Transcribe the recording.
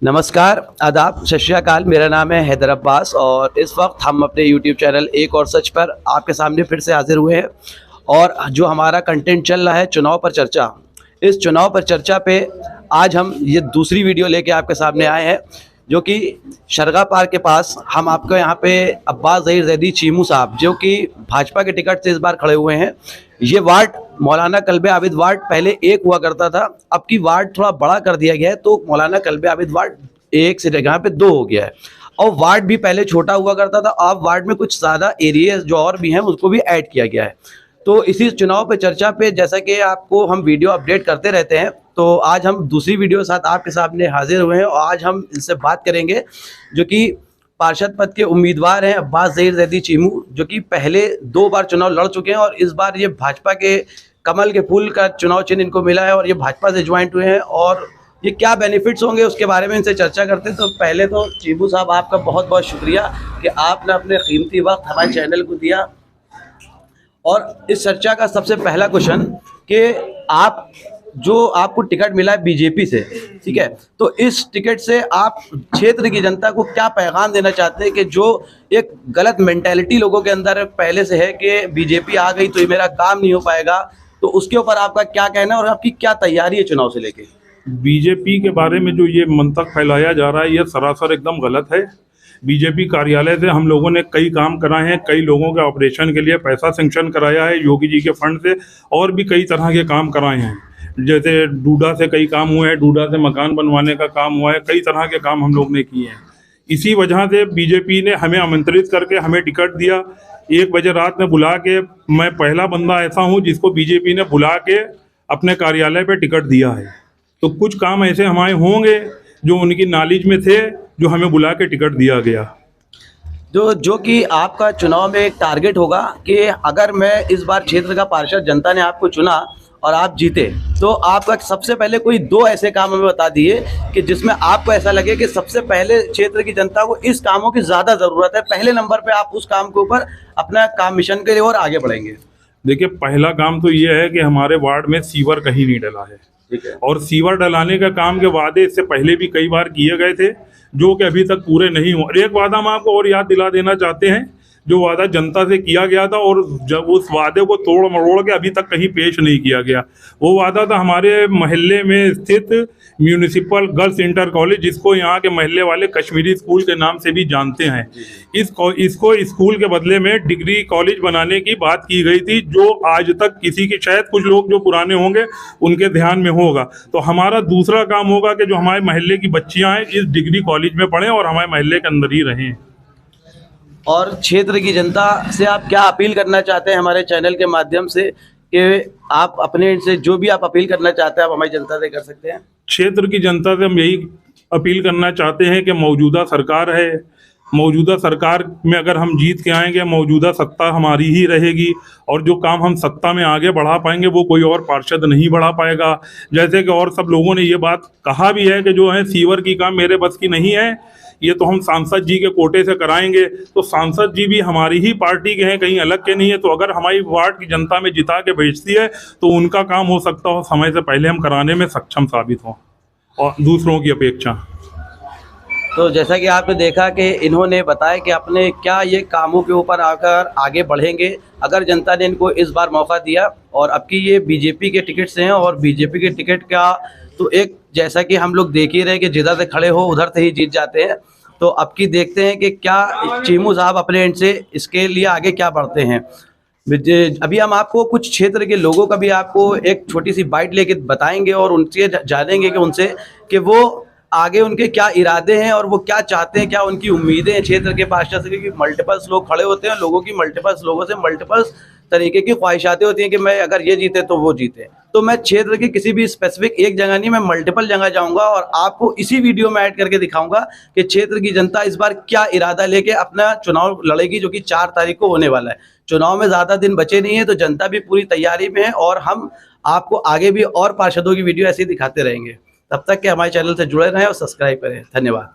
नमस्कार, आदाब, सत श्री अकाल। मेरा नाम है हैदर अब्बास और इस वक्त हम अपने यूट्यूब चैनल एक और सच पर आपके सामने फिर से हाजिर हुए हैं। और जो हमारा कंटेंट चल रहा है चुनाव पर चर्चा, इस चुनाव पर चर्चा पे आज हम ये दूसरी वीडियो लेके आपके सामने आए हैं, जो कि शरगा पार्क के पास हम आपको यहाँ पे अब्बास ज़हीर ज़ैदी चीमू साहब, जो कि भाजपा के टिकट से इस बार खड़े हुए हैं। ये वार्ड मौलाना कल्बे आबिद वार्ड पहले एक हुआ करता था, अब की वार्ड थोड़ा बड़ा कर दिया गया है, तो मौलाना कल्बे आबिद वार्ड एक से जगह पे 2 हो गया है। और वार्ड भी पहले छोटा हुआ करता था, अब वार्ड में कुछ ज़्यादा एरिया जो और भी हैं उसको भी ऐड किया गया है। तो इसी चुनाव पे चर्चा पे जैसा कि आपको हम वीडियो अपडेट करते रहते हैं, तो आज हम दूसरी वीडियो के साथ आपके सामने हाजिर हुए हैं और आज हम इनसे बात करेंगे, जो कि पार्षद पद के उम्मीदवार हैं अब्बास ज़हीर ज़ैदी चीमू, जो कि पहले 2 बार चुनाव लड़ चुके हैं और इस बार ये भाजपा के कमल के फूल का चुनाव चिन्ह इनको मिला है और ये भाजपा से ज्वाइंट हुए हैं। और ये क्या बेनिफिट्स होंगे उसके बारे में इनसे चर्चा करते हैं। तो पहले तो चीमू साहब, आपका बहुत बहुत शुक्रिया कि आपने अपने कीमती वक्त हमारे चैनल को दिया। और इस चर्चा का सबसे पहला क्वेश्चन कि आपको टिकट मिला है बीजेपी से, ठीक है, तो इस टिकट से आप क्षेत्र की जनता को क्या पैगाम देना चाहते हैं कि जो एक गलत मेंटालिटी लोगों के अंदर पहले से है कि बीजेपी आ गई तो ये मेरा काम नहीं हो पाएगा, तो उसके ऊपर आपका क्या कहना है और आपकी क्या तैयारी है चुनाव से लेके? बीजेपी के बारे में जो ये मंतक फैलाया जा रहा है, ये सरासर एकदम गलत है। बीजेपी कार्यालय से हम लोगों ने कई काम कराए हैं, कई लोगों के ऑपरेशन के लिए पैसा सेंक्शन कराया है योगी जी के फंड से, और भी कई तरह के काम कराए हैं। जैसे डूडा से कई काम हुए हैं, डूडा से मकान बनवाने का काम हुआ है, कई तरह के काम हम लोग ने किए हैं। इसी वजह से बीजेपी ने हमें आमंत्रित करके हमें टिकट दिया। 1 बजे रात में बुला के, मैं पहला बंदा ऐसा हूँ जिसको बीजेपी ने बुला के अपने कार्यालय पे टिकट दिया है। तो कुछ काम ऐसे हमारे होंगे जो उनकी नॉलेज में थे, जो हमें बुला के टिकट दिया गया। जो कि आपका चुनाव में एक टारगेट होगा कि अगर मैं इस बार क्षेत्र का पार्षद, जनता ने आपको चुना और आप जीते, तो आपका सबसे पहले कोई 2 ऐसे काम हमें बता दिए कि जिसमें आपको ऐसा लगे कि सबसे पहले क्षेत्र की जनता को इस कामों की ज़्यादा ज़रूरत है, पहले नंबर पे आप उस काम के ऊपर अपना काम मिशन के लिए और आगे बढ़ेंगे। देखिए, पहला काम तो ये है कि हमारे वार्ड में सीवर कहीं नहीं डला है, ठीक है, और सीवर डलाने का काम के वादे इससे पहले भी कई बार किए गए थे, जो कि अभी तक पूरे नहीं हुए। एक वादा हम आपको और याद दिला देना चाहते हैं, जो वादा जनता से किया गया था और जब उस वादे को तोड़ मरोड़ के अभी तक कहीं पेश नहीं किया गया, वो वादा था हमारे मोहल्ले में स्थित म्यूनिसिपल गर्ल्स इंटर कॉलेज, जिसको यहाँ के मोहल्ले वाले कश्मीरी स्कूल के नाम से भी जानते हैं। इसको स्कूल के बदले में डिग्री कॉलेज बनाने की बात की गई थी, जो आज तक किसी की, शायद कुछ लोग जो पुराने होंगे उनके ध्यान में होगा। तो हमारा दूसरा काम होगा कि जो हमारे मोहल्ले की बच्चियाँ हैं इस डिग्री कॉलेज में पढ़ें और हमारे मोहल्ले के अंदर ही रहें। और क्षेत्र की जनता से आप क्या अपील करना चाहते हैं हमारे चैनल के माध्यम से, कि आप अपने से जो भी आप अपील करना चाहते हैं आप हमारी जनता से कर सकते हैं? क्षेत्र की जनता से हम यही अपील करना चाहते हैं कि मौजूदा सरकार है, मौजूदा सरकार में अगर हम जीत के आएंगे, मौजूदा सत्ता हमारी ही रहेगी, और जो काम हम सत्ता में आगे बढ़ा पाएंगे वो कोई और पार्षद नहीं बढ़ा पाएगा। जैसे कि और सब लोगों ने ये बात कहा भी है कि जो है सीवर की काम मेरे बस की नहीं है, ये तो हम सांसद जी के कोटे से कराएंगे। तो सांसद जी भी हमारी ही पार्टी के हैं, कहीं अलग के नहीं है। तो अगर हमारी वार्ड की जनता में जिता के भेजती है तो उनका काम हो सकता हो समय से पहले हम कराने में सक्षम साबित हों, और दूसरों की अपेक्षा। तो जैसा कि आपने देखा कि इन्होंने बताया कि अपने क्या ये कामों के ऊपर आकर आगे बढ़ेंगे अगर जनता ने इनको इस बार मौका दिया। और अब की ये बीजेपी के टिकट से हैं और बीजेपी के टिकट का तो एक, जैसा कि हम लोग देख ही रहे कि जिधर से खड़े हो उधर से ही जीत जाते हैं। तो अब की देखते हैं कि क्या चीमू साहब अपने एंड से इसके लिए आगे क्या बढ़ते हैं। अभी हम आपको कुछ क्षेत्र के लोगों का भी आपको एक छोटी सी बाइट लेके बताएंगे और उनसे जानेंगे कि उनसे कि वो आगे उनके क्या इरादे हैं और वो क्या चाहते हैं, क्या उनकी उम्मीदें हैं क्षेत्र के पार्षद से। क्योंकि मल्टीपल्स लोग खड़े होते हैं, लोगों की लोगों से मल्टीपल्स तरीके की ख्वाहिशातें होती हैं कि मैं अगर ये जीते तो वो जीते। तो मैं क्षेत्र की किसी भी स्पेसिफिक एक जगह नहीं, मैं मल्टीपल जगह जाऊंगा और आपको इसी वीडियो में ऐड करके दिखाऊंगा कि क्षेत्र की जनता इस बार क्या इरादा लेके अपना चुनाव लड़ेगी, जो कि 4 तारीख को होने वाला है। चुनाव में ज़्यादा दिन बचे नहीं है, तो जनता भी पूरी तैयारी में है और हम आपको आगे भी और पार्षदों की वीडियो ऐसे ही दिखाते रहेंगे। तब तक के हमारे चैनल से जुड़े रहें और सब्सक्राइब करें। धन्यवाद।